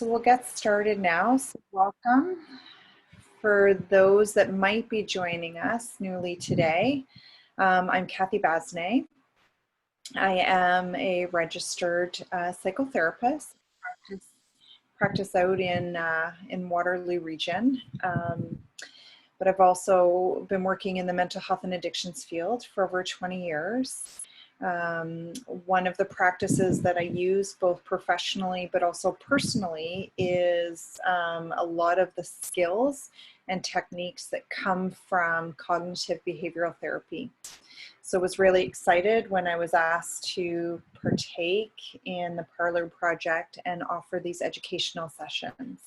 So we'll get started now. So welcome for those that might be joining us newly today. I'm Kathy Basney. I am a registered psychotherapist. Practice out in Waterloo region. But I've also been working in the mental health and addictions field for over 20 years. One of the practices that I use both professionally but also personally is a lot of the skills and techniques that come from cognitive behavioral therapy. So I was really excited when I was asked to partake in the Parlor Project and offer these educational sessions.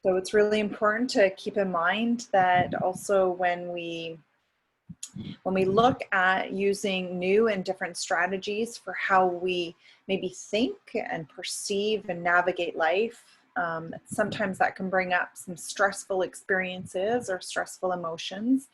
So it's really important to keep in mind that also when we look at using new and different strategies for how we maybe think and perceive and navigate life, sometimes that can bring up some stressful experiences or stressful emotions.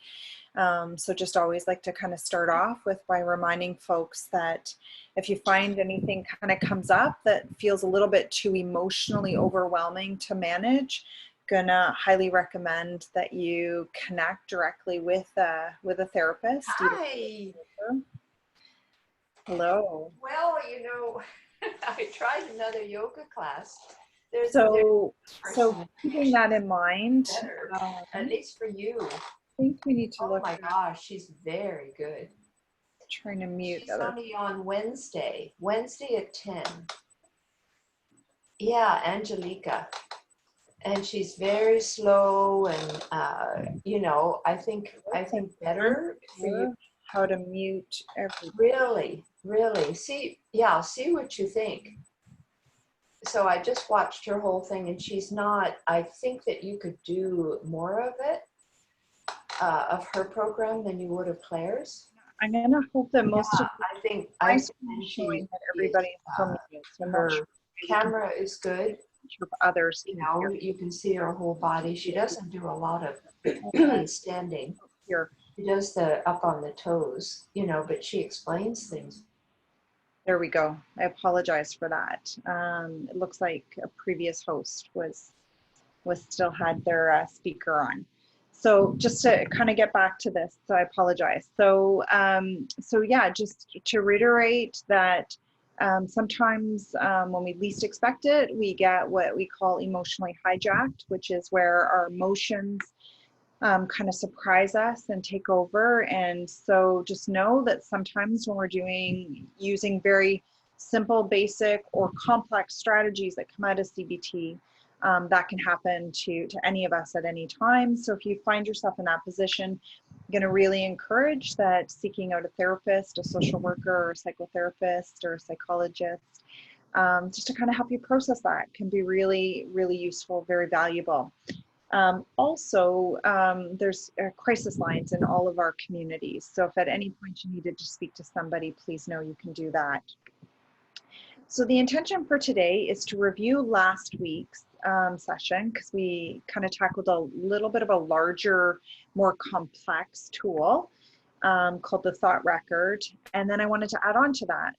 So just always like to kind of start off with by reminding folks that if you find anything kind of comes up that feels a little bit too emotionally overwhelming to manage, gonna highly recommend that you connect directly with a therapist. Hi. Hello. Well, I tried another yoga class. So keeping that in mind, better, at least for you. I think we need to Oh look my at gosh, she's very good. trying to mute. She's only on Wednesday at 10. Yeah, Angelica. And she's very slow and I think better for you. How to mute everybody. Really. See what you think. So I just watched her whole thing, and she's not. I think that you could do more of it, of her program, than you would of Claire's. I'm gonna hope that most of I think I'm showing that everybody is her camera is good. Others, you can see her whole body. She doesn't do a lot of standing. Here, she does the up on the toes, but she explains things. There we go. I apologize for that. It looks like a previous host was still had their speaker on. So just to kind of get back to this, so I apologize. So yeah, just to reiterate that sometimes when we least expect it, we get what we call emotionally hijacked, which is where our emotions kind of surprise us and take over. And so just know that sometimes when we're using very simple, basic, or complex strategies that come out of CBT, that can happen to any of us at any time. So if you find yourself in that position, I'm going to really encourage that seeking out a therapist, a social worker, or a psychotherapist, or a psychologist, just to kind of help you process that can be really, really useful, very valuable. There's crisis lines in all of our communities. So if at any point you needed to speak to somebody, please know you can do that. So the intention for today is to review last week's session, because we kind of tackled a little bit of a larger, more complex tool called the thought record. And then I wanted to add on to that.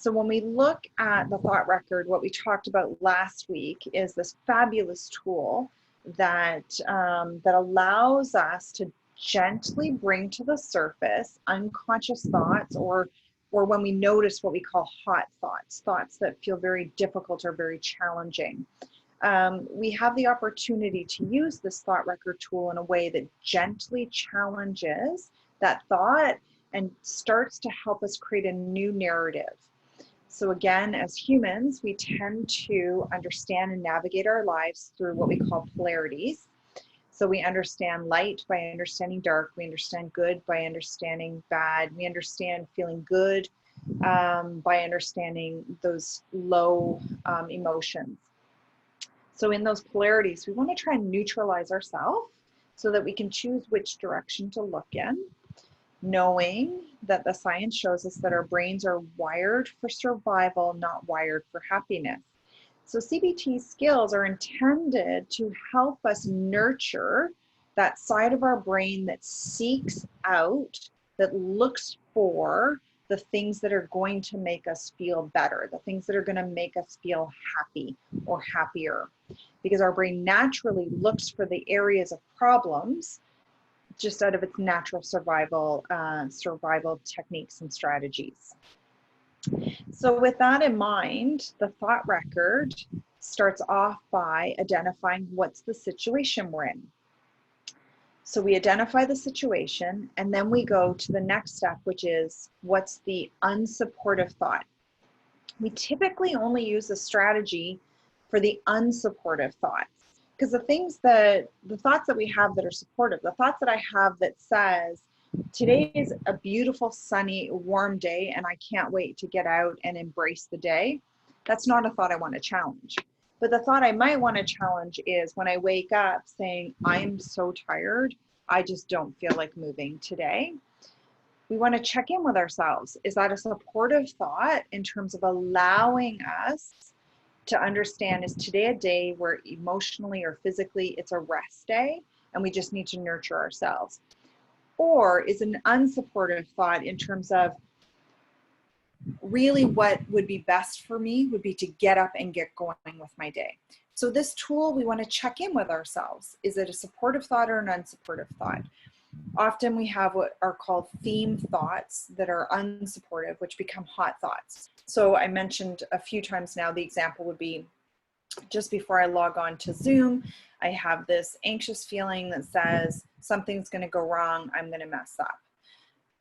So when we look at the thought record, what we talked about last week is this fabulous tool that allows us to gently bring to the surface unconscious thoughts, or when we notice what we call hot thoughts that feel very difficult or very challenging. We have the opportunity to use this thought record tool in a way that gently challenges that thought and starts to help us create a new narrative. So again, as humans, we tend to understand and navigate our lives through what we call polarities. So we understand light by understanding dark. We understand good by understanding bad. We understand feeling good by understanding those low emotions. So in those polarities, we want to try and neutralize ourselves so that we can choose which direction to look in, knowing that the science shows us that our brains are wired for survival, not wired for happiness. So CBT skills are intended to help us nurture that side of our brain that seeks out, that looks for the things that are going to make us feel better, the things that are going to make us feel happy or happier, because our brain naturally looks for the areas of problems just out of its natural survival techniques and strategies. So with that in mind, the thought record starts off by identifying what's the situation we're in. So we identify the situation, and then we go to the next step, which is what's the unsupportive thought. We typically only use a strategy for the unsupportive thoughts, because the thoughts that we have that are supportive, the thoughts that I have that says, today is a beautiful, sunny, warm day, and I can't wait to get out and embrace the day. That's not a thought I want to challenge. But the thought I might want to challenge is when I wake up saying, I'm so tired, I just don't feel like moving today. We want to check in with ourselves. Is that a supportive thought in terms of allowing us to understand, is today a day where emotionally or physically it's a rest day and we just need to nurture ourselves? Or is an unsupportive thought in terms of really what would be best for me would be to get up and get going with my day. So this tool, we want to check in with ourselves. Is it a supportive thought or an unsupportive thought? Often we have what are called theme thoughts that are unsupportive, which become hot thoughts. So I mentioned a few times now, the example would be just before I log on to Zoom, I have this anxious feeling that says something's going to go wrong, I'm going to mess up.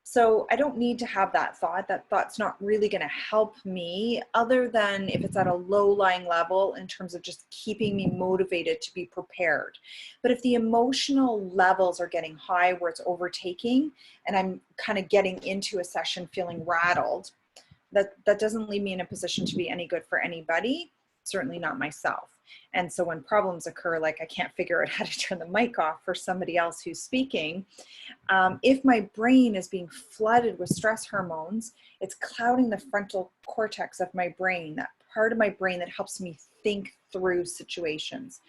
So I don't need to have that thought. That thought's not really going to help me, other than if it's at a low-lying level in terms of just keeping me motivated to be prepared. But if the emotional levels are getting high where it's overtaking and I'm kind of getting into a session feeling rattled, that doesn't leave me in a position to be any good for anybody, certainly not myself. And so when problems occur, like I can't figure out how to turn the mic off for somebody else who's speaking, if my brain is being flooded with stress hormones, it's clouding the frontal cortex of my brain, that part of my brain that helps me think through situations.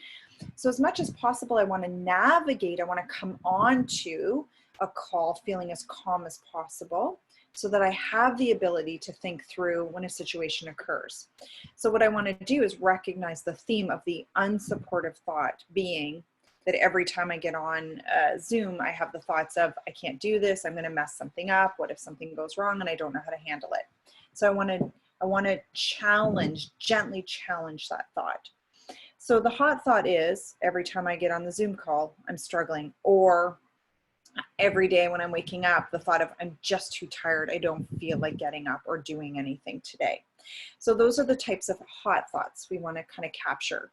So as much as possible, I want to navigate, I want to come on to a call feeling as calm as possible, so that I have the ability to think through when a situation occurs. So what I want to do is recognize the theme of the unsupportive thought being that every time I get on Zoom, I have the thoughts of, I can't do this, I'm going to mess something up, what if something goes wrong and I don't know how to handle it? So I want to gently challenge that thought. So the hot thought is, every time I get on the Zoom call, I'm struggling, or every day when I'm waking up, the thought of, I'm just too tired, I don't feel like getting up or doing anything today. So those are the types of hot thoughts we want to kind of capture.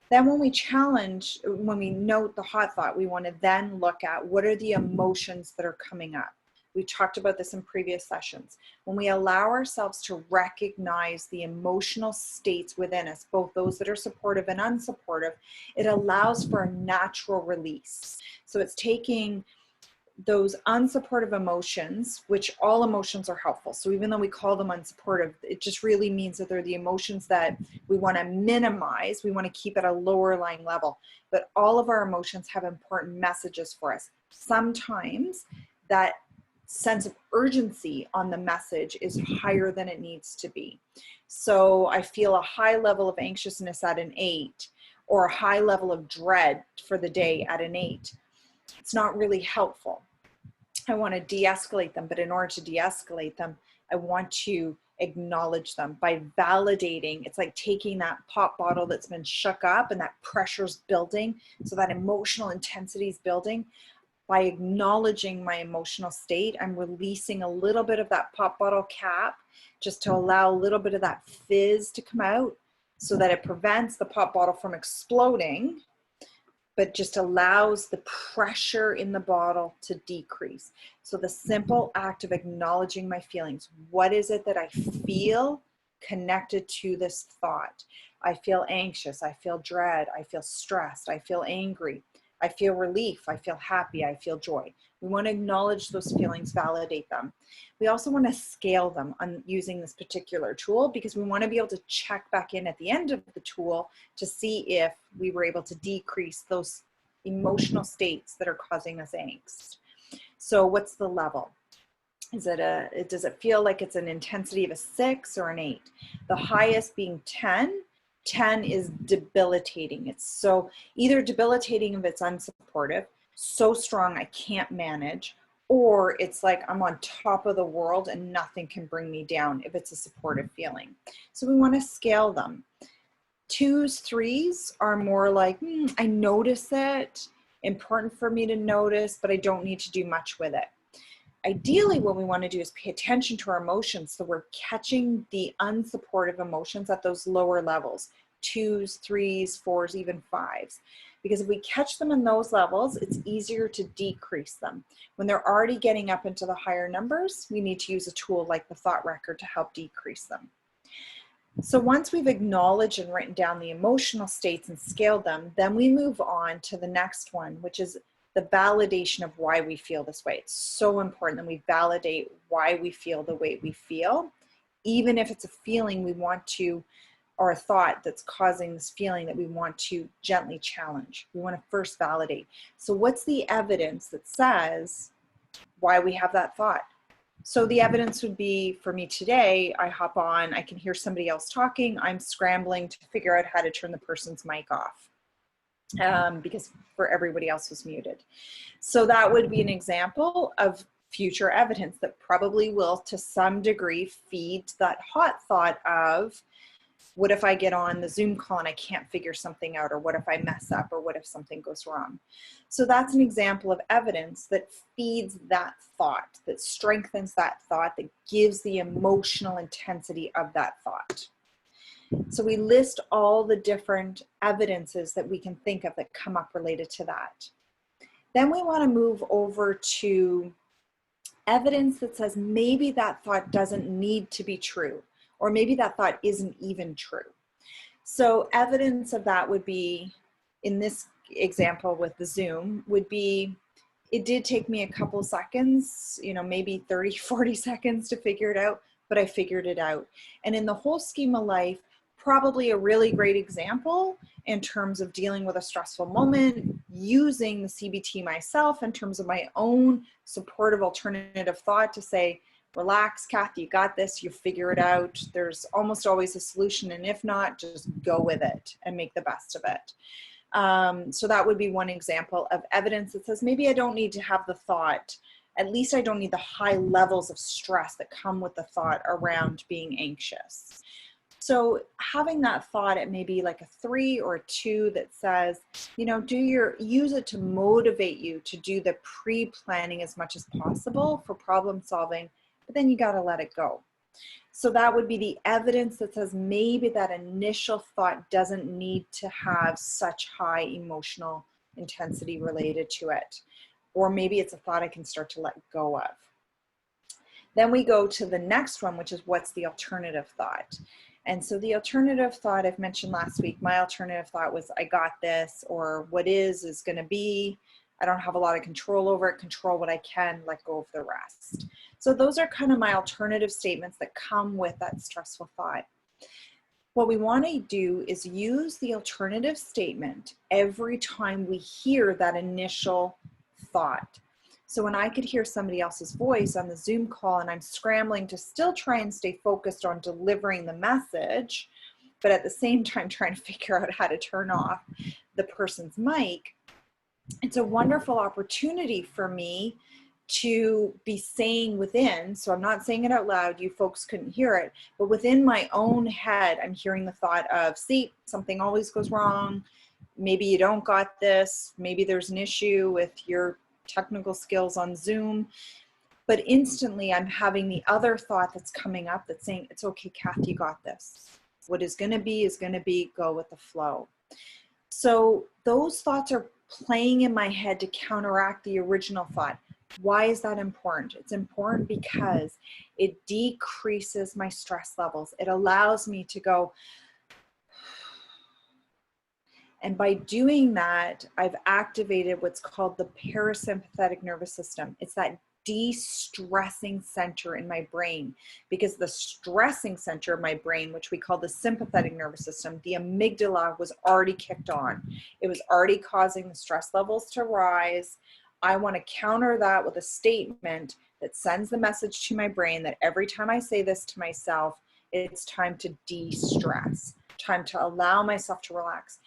Then when we note the hot thought, we want to then look at what are the emotions that are coming up. We talked about this in previous sessions. When we allow ourselves to recognize the emotional states within us, both those that are supportive and unsupportive, it allows for a natural release. So it's taking those unsupportive emotions, which all emotions are helpful. So even though we call them unsupportive, it just really means that they're the emotions that we want to minimize. We want to keep at a lower lying level. But all of our emotions have important messages for us. Sometimes that sense of urgency on the message is higher than it needs to be. So I feel a high level of anxiousness at an 8, or a high level of dread for the day at an 8. It's not really helpful. I want to de-escalate them, but in order to de-escalate them, I want to acknowledge them by validating. It's like taking that pop bottle that's been shook up and that pressure's building, so that emotional intensity is building. By acknowledging my emotional state, I'm releasing a little bit of that pop bottle cap just to allow a little bit of that fizz to come out, so that it prevents the pop bottle from exploding, but just allows the pressure in the bottle to decrease. So the simple act of acknowledging my feelings. What is it that I feel connected to this thought? I feel anxious, I feel dread, I feel stressed, I feel angry, I feel relief, I feel happy, I feel joy. We want to acknowledge those feelings, validate them. We also want to scale them on using this particular tool, because we want to be able to check back in at the end of the tool to see if we were able to decrease those emotional states that are causing us angst. So what's the level? Does it feel like it's an intensity of a 6 or an 8? The highest being 10. 10 is debilitating. It's so either debilitating if it's unsupportive, so strong I can't manage, or it's like I'm on top of the world and nothing can bring me down if it's a supportive feeling. So we want to scale them. 2s, 3s are more like, I notice it, important for me to notice, but I don't need to do much with it. Ideally, what we want to do is pay attention to our emotions, so we're catching the unsupportive emotions at those lower levels, 2s, 3s, 4s, even 5s. Because if we catch them in those levels, it's easier to decrease them. When they're already getting up into the higher numbers, we need to use a tool like the thought record to help decrease them. So once we've acknowledged and written down the emotional states and scaled them, then we move on to the next one, which is the validation of why we feel this way. It's so important that we validate why we feel the way we feel, even if it's a feeling we want to, or a thought that's causing this feeling that we want to gently challenge. We want to first validate. So what's the evidence that says why we have that thought? So the evidence would be, for me today, I hop on, I can hear somebody else talking, I'm scrambling to figure out how to turn the person's mic off. Because for everybody else was muted. So that would be an example of future evidence that probably will, to some degree, feed that hot thought of, what if I get on the Zoom call and I can't figure something out, or what if I mess up, or what if something goes wrong? So that's an example of evidence that feeds that thought, that strengthens that thought, that gives the emotional intensity of that thought. So we list all the different evidences that we can think of that come up related to that. Then we want to move over to evidence that says maybe that thought doesn't need to be true, or maybe that thought isn't even true. So evidence of that would be, in this example with the Zoom, would be, it did take me a couple seconds, maybe 30, 40 seconds to figure it out, but I figured it out. And in the whole scheme of life, probably a really great example in terms of dealing with a stressful moment, using the CBT myself in terms of my own supportive alternative thought to say, relax, Kathy, you got this, you figure it out. There's almost always a solution. And if not, just go with it and make the best of it. So that would be one example of evidence that says, maybe I don't need to have the thought, at least I don't need the high levels of stress that come with the thought around being anxious. So having that thought at maybe like a 3 or a 2 that says, use it to motivate you to do the pre-planning as much as possible for problem solving, but then you got to let it go. So that would be the evidence that says maybe that initial thought doesn't need to have such high emotional intensity related to it. Or maybe it's a thought I can start to let go of. Then we go to the next one, which is what's the alternative thought? And so the alternative thought I've mentioned last week, my alternative thought was, I got this, or what is going to be. I don't have a lot of control over it, control what I can, let go of the rest. So those are kind of my alternative statements that come with that stressful thought. What we want to do is use the alternative statement every time we hear that initial thought. So when I could hear somebody else's voice on the Zoom call and I'm scrambling to still try and stay focused on delivering the message, but at the same time trying to figure out how to turn off the person's mic, it's a wonderful opportunity for me to be saying within, so I'm not saying it out loud, you folks couldn't hear it, but within my own head, I'm hearing the thought of, see, something always goes wrong. Maybe you don't got this. Maybe there's an issue with your technical skills on Zoom. But instantly I'm having the other thought that's coming up that's saying, it's okay, Kathy, you got this. What is going to be, go with the flow. So those thoughts are playing in my head to counteract the original thought. Why is that important? It's important because it decreases my stress levels. It allows me to go, and by doing that, I've activated what's called the parasympathetic nervous system. It's that de-stressing center in my brain, because the stressing center of my brain, which we call the sympathetic nervous system, the amygdala, was already kicked on. It was already causing the stress levels to rise. I want to counter that with a statement that sends the message to my brain that every time I say this to myself, it's time to de-stress, time to allow myself to relax.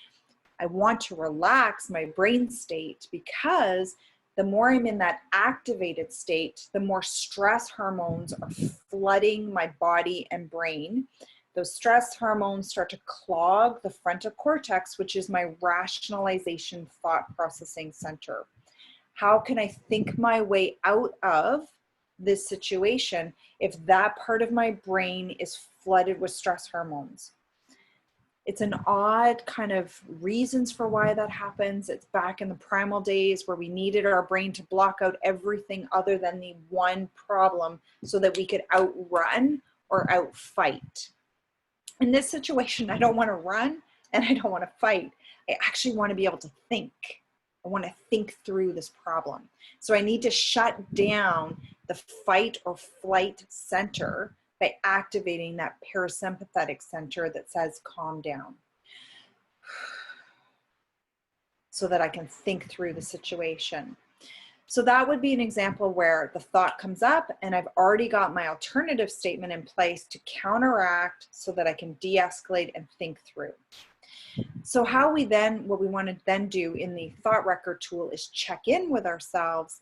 I want to relax my brain state because the more I'm in that activated state, the more stress hormones are flooding my body and brain. Those stress hormones start to clog the frontal cortex, which is my rationalization thought processing center. How can I think my way out of this situation if that part of my brain is flooded with stress hormones? It's an odd kind of reasons for why that happens. It's back in the primal days where we needed our brain to block out everything other than the one problem so that we could outrun or outfight. In this situation, I don't want to run and I don't want to fight. I actually want to be able to think. I want to think through this problem. So I need to shut down the fight or flight center by activating that parasympathetic center that says calm down, so that I can think through the situation. So that would be an example where the thought comes up and I've already got my alternative statement in place to counteract so that I can de-escalate and think through. So what we want to then do in the thought record tool is check in with ourselves.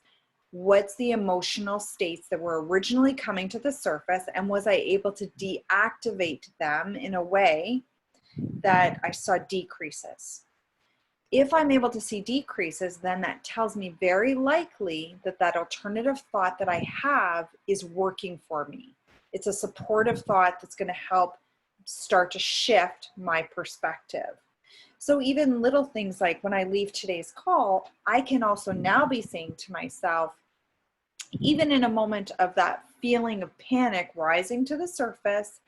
What's the emotional states that were originally coming to the surface, and was I able to deactivate them in a way that I saw decreases? If I'm able to see decreases, then that tells me very likely that that alternative thought that I have is working for me. It's a supportive thought that's going to help start to shift my perspective. So even little things like when I leave today's call, I can also now be saying to myself, even in a moment of that feeling of panic rising to the surface,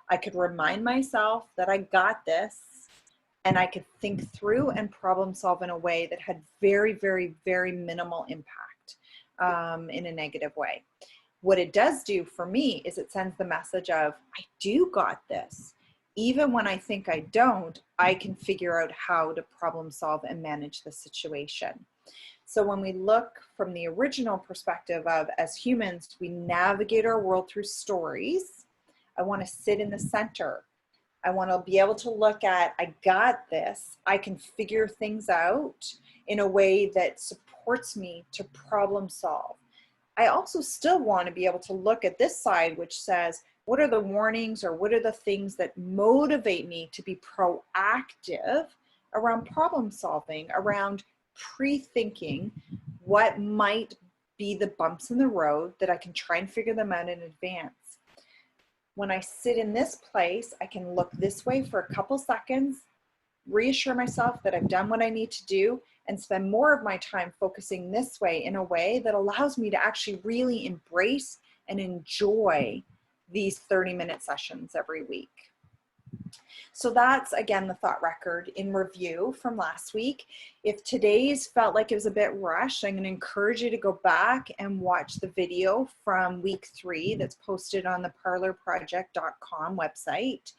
I could remind myself that I got this, and I could think through and problem solve in a way that had very, very, very minimal impact in a negative way. What it does do for me is it sends the message of, I do got this. Even when I think I don't, I can figure out how to problem solve and manage the situation. So when we look from the original perspective of, as humans, we navigate our world through stories. I want to sit in the center. I want to be able to look at, I got this. I can figure things out in a way that supports me to problem solve. I also still want to be able to look at this side, which says, what are the warnings or what are the things that motivate me to be proactive around problem solving, around pre-thinking what might be the bumps in the road that I can try and figure them out in advance. When I sit in this place, I can look this way for a couple seconds, reassure myself that I've done what I need to do, and spend more of my time focusing this way in a way that allows me to actually really embrace and enjoy these 30-minute sessions every week. So that's, again, the thought record in review from last week. If today's felt like it was a bit rushed, I'm going to encourage you to go back and watch the video from week 3 that's posted on the parlorproject.com website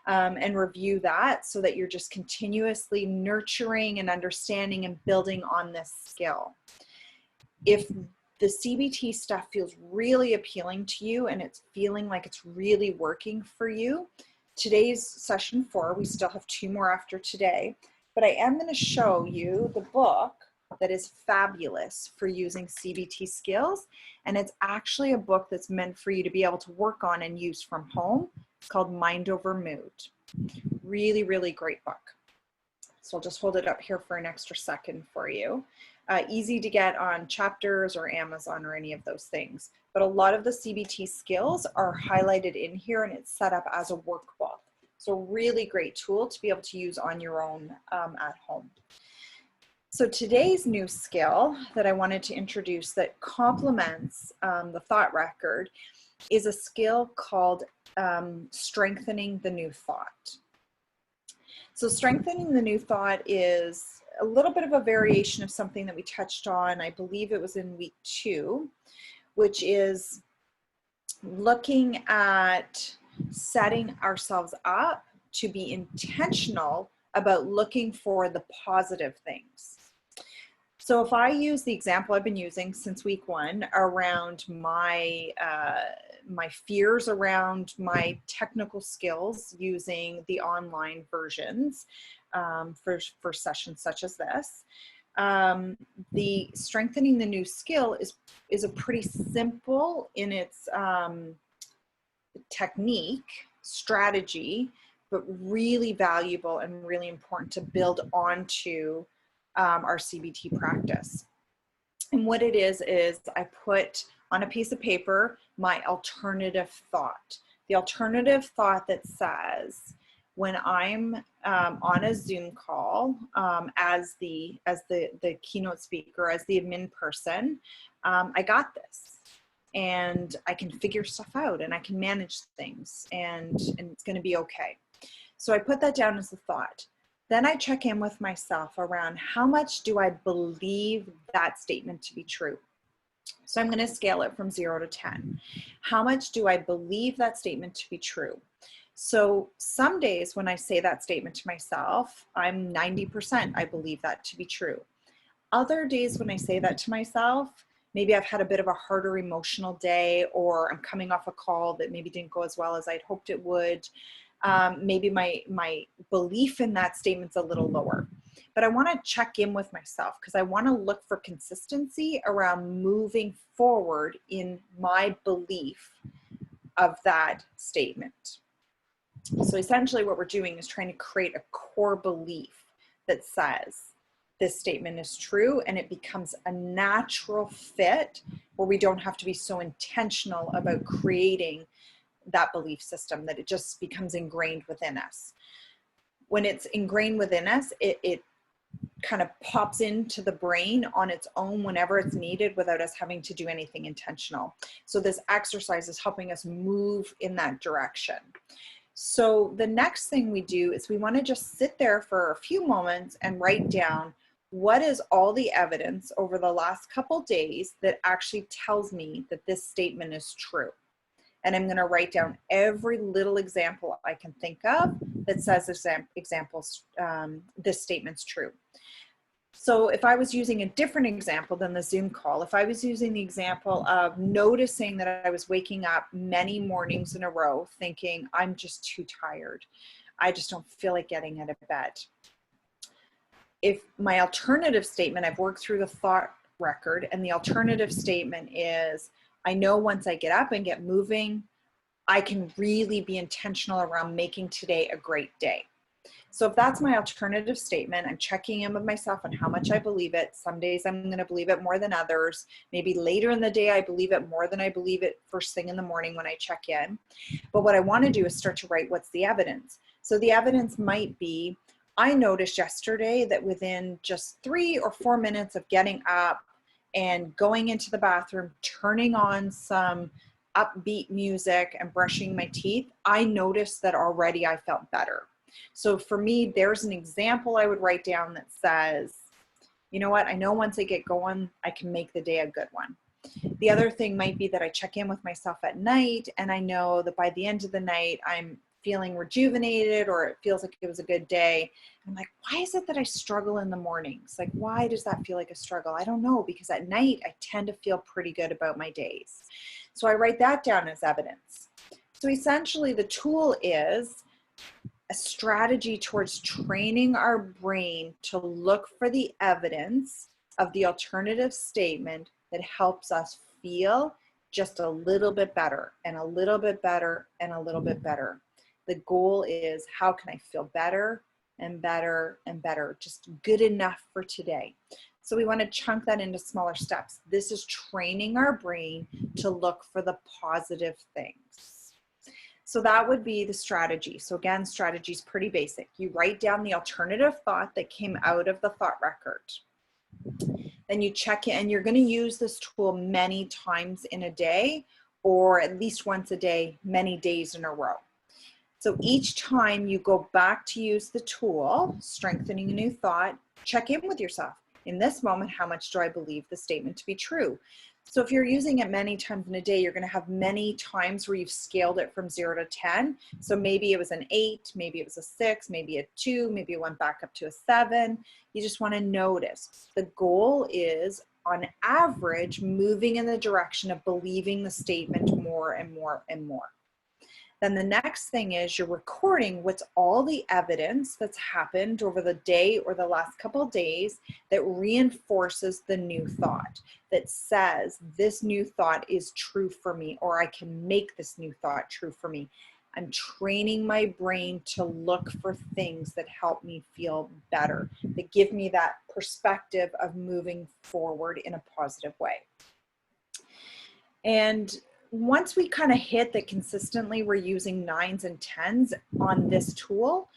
and review that so that you're just continuously nurturing and understanding and building on this skill. If the CBT stuff feels really appealing to you and it's feeling like it's really working for you, today's session 4, we still have 2 more after today, but I am going to show you the book that is fabulous for using CBT skills, and it's actually a book that's meant for you to be able to work on and use from home. It's called Mind Over Mood. Really, really great book. So I'll just hold it up here for an extra second for you. Easy to get on Chapters or Amazon or any of those things. But a lot of the CBT skills are highlighted in here and it's set up as a workbook. So really great tool to be able to use on your own at home. So today's new skill that I wanted to introduce that complements the thought record is a skill called strengthening the new thought. So strengthening the new thought is a little bit of a variation of something that we touched on, I believe it was in week 2, which is looking at setting ourselves up to be intentional about looking for the positive things. So if I use the example I've been using since week 1 around my my fears around my technical skills using the online versions for sessions such as this, the strengthening the new skill is a pretty simple in its technique, strategy, but really valuable and really important to build onto our CBT practice. And what it is I put on a piece of paper my alternative thought. The alternative thought that says, when I'm on a Zoom call as the keynote speaker, as the admin person, I got this. And I can figure stuff out and I can manage things and it's going to be okay. So I put that down as a thought. Then I check in with myself around how much do I believe that statement to be true? So I'm going to scale it from 0 to 10. How much do I believe that statement to be true? So some days when I say that statement to myself, I'm 90% I believe that to be true. Other days when I say that to myself, maybe I've had a bit of a harder emotional day, or I'm coming off a call that maybe didn't go as well as I'd hoped it would. Maybe my belief in that statement's a little lower. But I want to check in with myself because I want to look for consistency around moving forward in my belief of that statement. So essentially what we're doing is trying to create a core belief that says, this statement is true, and it becomes a natural fit where we don't have to be so intentional about creating that belief system, that it just becomes ingrained within us. When it's ingrained within us, it kind of pops into the brain on its own whenever it's needed without us having to do anything intentional. So this exercise is helping us move in that direction. So the next thing we do is we want to just sit there for a few moments and write down, what is all the evidence over the last couple days that actually tells me that this statement is true? And I'm going to write down every little example I can think of that says this statement's true. So if I was using a different example than the Zoom call, if I was using the example of noticing that I was waking up many mornings in a row thinking, I'm just too tired, I just don't feel like getting out of bed. If my alternative statement, I've worked through the thought record, and the alternative statement is, I know once I get up and get moving, I can really be intentional around making today a great day. So if that's my alternative statement, I'm checking in with myself on how much I believe it. Some days I'm going to believe it more than others. Maybe later in the day I believe it more than I believe it first thing in the morning when I check in. But what I want to do is start to write, what's the evidence? So the evidence might be, I noticed yesterday that within just 3 or 4 minutes of getting up and going into the bathroom, turning on some upbeat music and brushing my teeth, I noticed that already I felt better. So for me, there's an example I would write down that says, you know what, I know once I get going, I can make the day a good one. The other thing might be that I check in with myself at night, and I know that by the end of the night, I'm feeling rejuvenated, or it feels like it was a good day. And I'm like, why is it that I struggle in the mornings? Like, why does that feel like a struggle? I don't know, because at night I tend to feel pretty good about my days. So I write that down as evidence. So essentially the tool is a strategy towards training our brain to look for the evidence of the alternative statement that helps us feel just a little bit better and a little bit better and a little bit better. The goal is, how can I feel better and better and better, just good enough for today. So we want to chunk that into smaller steps. This is training our brain to look for the positive things. So that would be the strategy. So again, strategy is pretty basic. You write down the alternative thought that came out of the thought record. Then you check in, and you're going to use this tool many times in a day, or at least once a day, many days in a row. So each time you go back to use the tool, strengthening a new thought, check in with yourself. In this moment, how much do I believe the statement to be true? So if you're using it many times in a day, you're going to have many times where you've scaled it from 0 to 10. So maybe it was an 8, maybe it was a 6, maybe a 2, maybe it went back up to a 7. You just want to notice. The goal is, on average, moving in the direction of believing the statement more and more and more. Then the next thing is you're recording what's all the evidence that's happened over the day or the last couple of days that reinforces the new thought, that says this new thought is true for me, or I can make this new thought true for me. I'm training my brain to look for things that help me feel better, that give me that perspective of moving forward in a positive way. And once we kind of hit that consistently we're using 9s and 10s on this tool,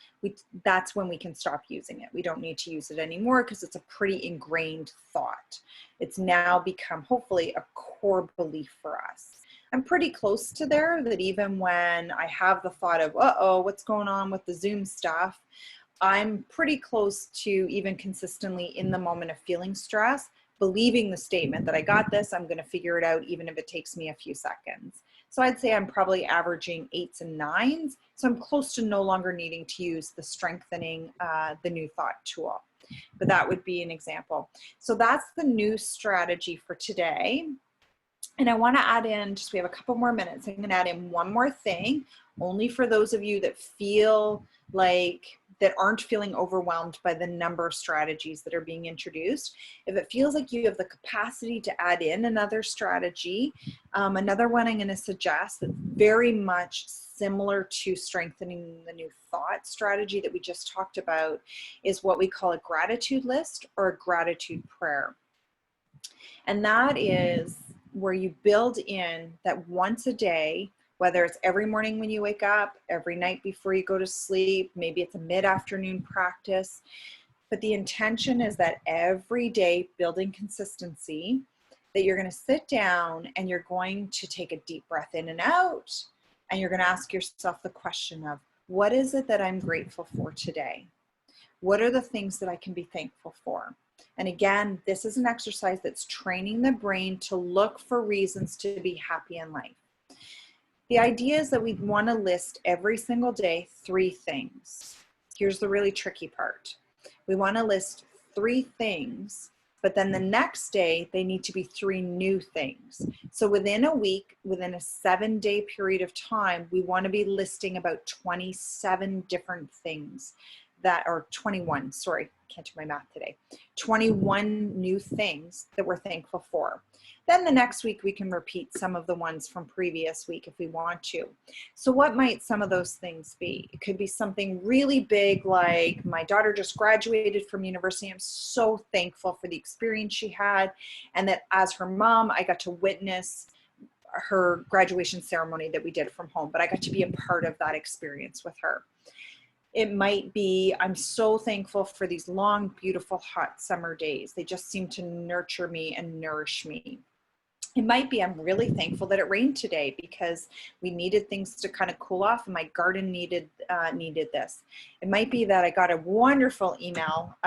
that's when we can stop using it. We don't need to use it anymore because it's a pretty ingrained thought. It's now become, hopefully, a core belief for us. I'm pretty close to there, that even when I have the thought of, uh-oh, what's going on with the Zoom stuff, I'm pretty close to even consistently in the moment of feeling stress, believing the statement that I got this, I'm going to figure it out, even if it takes me a few seconds. So I'd say I'm probably averaging 8s and 9s. So I'm close to no longer needing to use the strengthening the new thought tool. But that would be an example. So that's the new strategy for today. And I want to add in, just we have a couple more minutes, I'm going to add in one more thing, only for those of you that feel like, that aren't feeling overwhelmed by the number of strategies that are being introduced. If it feels like you have the capacity to add in another strategy, another one I'm going to suggest that's very much similar to strengthening the new thought strategy that we just talked about is what we call a gratitude list or a gratitude prayer. And that is where you build in that once a day, whether it's every morning when you wake up, every night before you go to sleep, maybe it's a mid-afternoon practice, but the intention is that every day, building consistency, that you're going to sit down and you're going to take a deep breath in and out, and you're going to ask yourself the question of, what is it that I'm grateful for today? What are the things that I can be thankful for? And again, this is an exercise that's training the brain to look for reasons to be happy in life. The idea is that we want to list every single day 3 things. Here's the really tricky part. We want to list 3 things, but then the next day they need to be 3 new things. So within a week, within a 7-day period of time, we want to be listing about 27 different things that are 21, sorry, can't do my math today, 21 new things that we're thankful for. Then the next week we can repeat some of the ones from previous week if we want to. So what might some of those things be? It could be something really big like, my daughter just graduated from university. I'm so thankful for the experience she had, and that as her mom, I got to witness her graduation ceremony that we did from home, but I got to be a part of that experience with her. It might be, I'm so thankful for these long, beautiful, hot summer days. They just seem to nurture me and nourish me. It might be, I'm really thankful that it rained today because we needed things to kind of cool off and my garden needed this. It might be that I got a wonderful email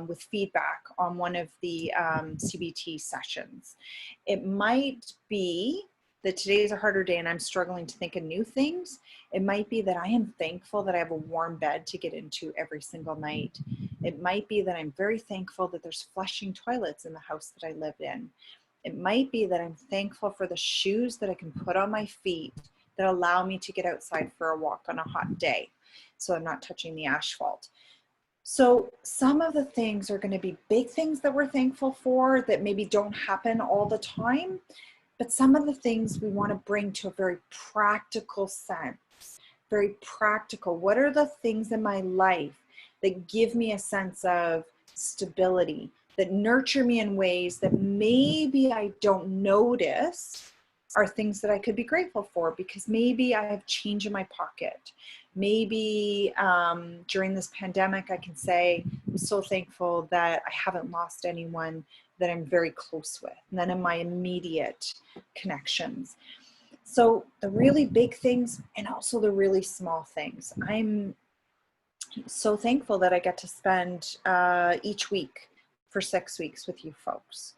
with feedback on one of the CBT sessions. It might be that today is a harder day and I'm struggling to think of new things. It might be that I am thankful that I have a warm bed to get into every single night. It might be that I'm very thankful that there's flushing toilets in the house that I live in. It might be that I'm thankful for the shoes that I can put on my feet that allow me to get outside for a walk on a hot day, so I'm not touching the asphalt. So some of the things are going to be big things that we're thankful for that maybe don't happen all the time. But some of the things we want to bring to a very practical sense, very practical. What are the things in my life that give me a sense of stability, that nurture me in ways that maybe I don't notice are things that I could be grateful for, because maybe I have change in my pocket. Maybe during this pandemic, I can say, I'm so thankful that I haven't lost anyone that I'm very close with, none of my immediate connections. So the really big things and also the really small things. I'm so thankful that I get to spend each week for 6 weeks with you folks.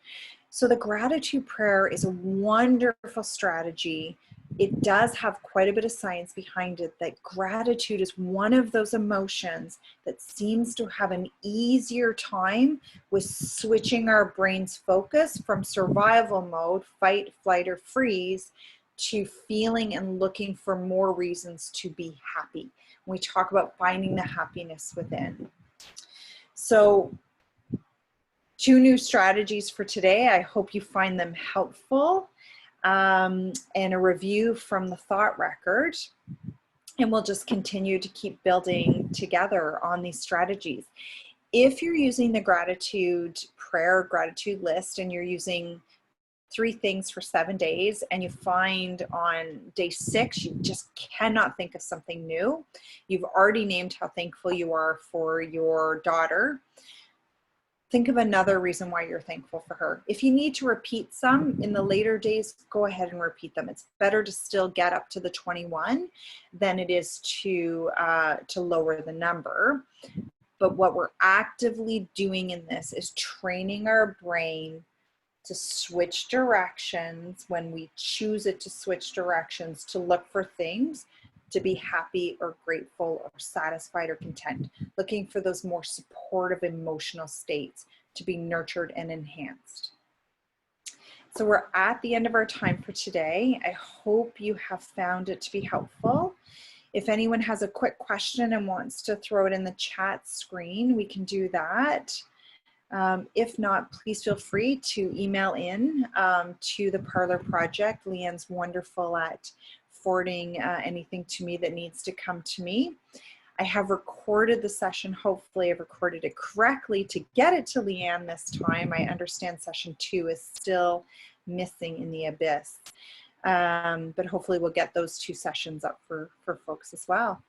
So the gratitude prayer is a wonderful strategy. It does have quite a bit of science behind it, that gratitude is one of those emotions that seems to have an easier time with switching our brain's focus from survival mode, fight, flight, or freeze, to feeling and looking for more reasons to be happy. We talk about finding the happiness within. So 2 new strategies for today. I hope you find them helpful. And a review from the thought record. And we'll just continue to keep building together on these strategies. If you're using the gratitude prayer, gratitude list, and you're using 3 things for 7 days, and you find on day 6 you just cannot think of something new, you've already named how thankful you are for your daughter, think of another reason why you're thankful for her. If you need to repeat some in the later days, go ahead and repeat them. It's better to still get up to the 21 than it is to lower the number. But what we're actively doing in this is training our brain to switch directions when we choose it to switch directions, to look for things to be happy or grateful or satisfied or content, looking for those more supportive emotional states to be nurtured and enhanced. So we're at the end of our time for today. I hope you have found it to be helpful. If anyone has a quick question and wants to throw it in the chat screen, we can do that. If not, please feel free to email in to the Parlor Project. Leanne's wonderful at forwarding anything to me that needs to come to me. I have recorded the session. Hopefully I've recorded it correctly to get it to Leanne this time. I understand session 2 is still missing in the abyss. But hopefully we'll get those 2 sessions up for folks as well.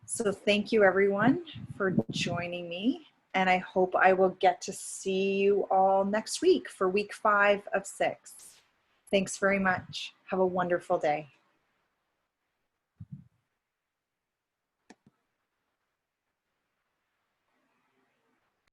So thank you everyone for joining me. And I hope I will get to see you all next week for week 5 of 6. Thanks very much. Have a wonderful day.